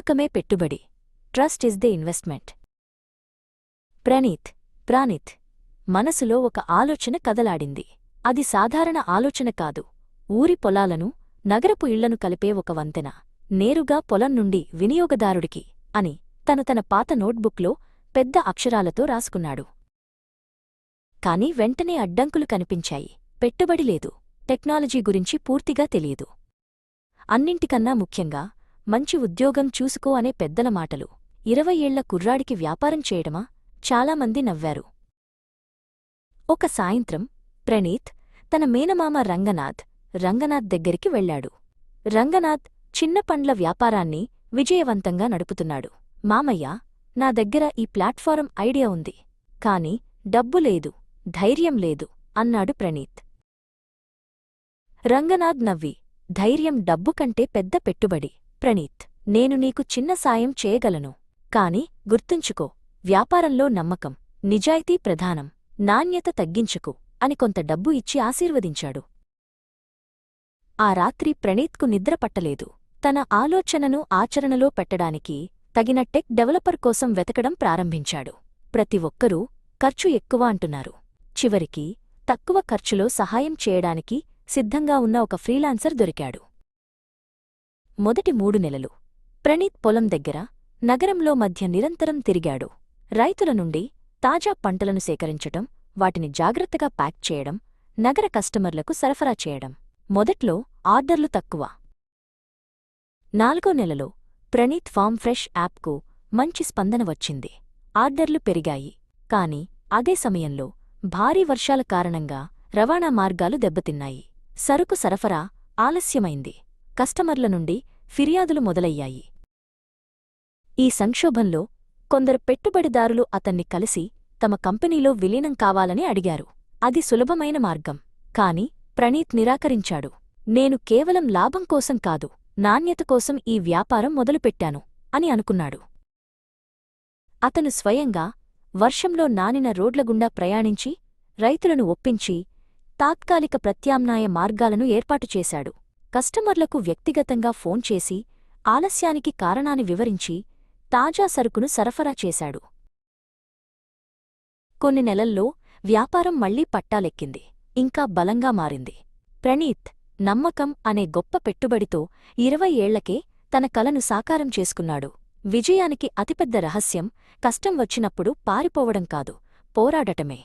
నమ్మకమే పెట్టుబడి. Trust is the investment. Pranith మనసులో ఒక ఆలోచన కదలాడింది. అది సాధారణ ఆలోచన కాదు. ఊరి పొలాలను, నగరపు ఇళ్లను కలిపే ఒక వంతెన. నేరుగా పొలం నుండి వినియోగదారుడికి అని తన పాత నోట్బుక్లో పెద్ద అక్షరాలతో రాసుకున్నాడు. కాని వెంటనే అడ్డంకులు కనిపించాయి. పెట్టుబడి లేదు. టెక్నాలజీ గురించి పూర్తిగా తెలియదు. అన్నింటికన్నా ముఖ్యంగా మంచి ఉద్యోగం చూసుకో అనే పెద్దల మాటలు. 20 ఏళ్ల కుర్రాడికి వ్యాపారం చేయడమా? చాలామంది నవ్వారు. ఒక సాయంత్రం ప్రణీత్ తన మేనమామ రంగనాథ్ దగ్గరికి వెళ్లాడు. రంగనాథ్ చిన్న పండ్ల వ్యాపారాన్ని విజయవంతంగా నడుపుతున్నాడు. మామయ్యా, నా దగ్గర ఈ ప్లాట్ఫారం ఐడియా ఉంది. కాని డబ్బు లేదు, ధైర్యం లేదు అన్నాడు ప్రణీత్. రంగనాథ్ నవ్వి, ధైర్యం డబ్బు కంటే పెద్ద పెట్టుబడి. ప్రణీత్, నేను నీకు చిన్న సాయం చేయగలను. కాని గుర్తుంచుకో, వ్యాపారంలో నమ్మకం, నిజాయితీ ప్రధానం. నాణ్యత తగ్గించుకు అని కొంత డబ్బు ఇచ్చి ఆశీర్వదించాడు. ఆ రాత్రి ప్రణీత్కు నిద్రపట్టలేదు. తన ఆలోచనను ఆచరణలో పెట్టడానికి తగిన టెక్ డెవలపర్ కోసం వెతకడం ప్రారంభించాడు. ప్రతి ఒక్కరూ ఖర్చు ఎక్కువ అంటున్నారు. చివరికి తక్కువ ఖర్చులో సహాయం చేయడానికి సిద్ధంగా ఉన్న ఒక ఫ్రీలాన్సర్ దొరికాడు. మొదటి 3 నెలలు ప్రణీత్ పొలం దగ్గర, నగరంలో మధ్య నిరంతరం తిరిగాడు. రైతుల నుండి తాజా పంటలను సేకరించటం, వాటిని జాగ్రత్తగా ప్యాక్ చేయడం, నగర కస్టమర్లకు సరఫరా చేయడం. మొదట్లో ఆర్డర్లు తక్కువ. 4వ నెలలో ప్రణీత్ ఫామ్ ఫ్రెష్ యాప్కు మంచి స్పందన వచ్చింది. ఆర్డర్లు పెరిగాయి. కాని అదే సమయంలో భారీ వర్షాల కారణంగా రవాణా మార్గాలు దెబ్బతిన్నాయి. సరుకు సరఫరా ఆలస్యమైంది. కస్టమర్ల నుండి ఫిర్యాదులు మొదలయ్యాయి. ఈ సంక్షోభంలో కొందరు పెట్టుబడిదారులు అతన్ని కలిసి తమ కంపెనీలో విలీనం కావాలని అడిగారు. అది సులభమైన మార్గం. కాని ప్రణీత్ నిరాకరించాడు. నేను కేవలం లాభం కోసం కాదు, నాణ్యత కోసం ఈ వ్యాపారం మొదలుపెట్టాను అని అనుకున్నాడు. అతను స్వయంగా వర్షంలో నానిన రోడ్లగుండా ప్రయాణించి రైతులను ఒప్పించి తాత్కాలిక ప్రత్యామ్నాయ మార్గాలను ఏర్పాటు చేశాడు. కస్టమర్లకు వ్యక్తిగతంగా ఫోన్ చేసి ఆలస్యానికి కారణాన్ని వివరించి తాజా సరుకును సరఫరా చేశాడు. కొన్ని నెలల్లో వ్యాపారం మళ్లీ పట్టాలెక్కింది. ఇంకా బలంగా మారింది. ప్రణీత్ నమ్మకం అనే గొప్ప పెట్టుబడితో 20 ఏళ్లకే తన కలను సాకారం చేసుకున్నాడు. విజయానికి అతిపెద్ద రహస్యం కష్టం వచ్చినప్పుడు పారిపోవడం కాదు, పోరాడటమే.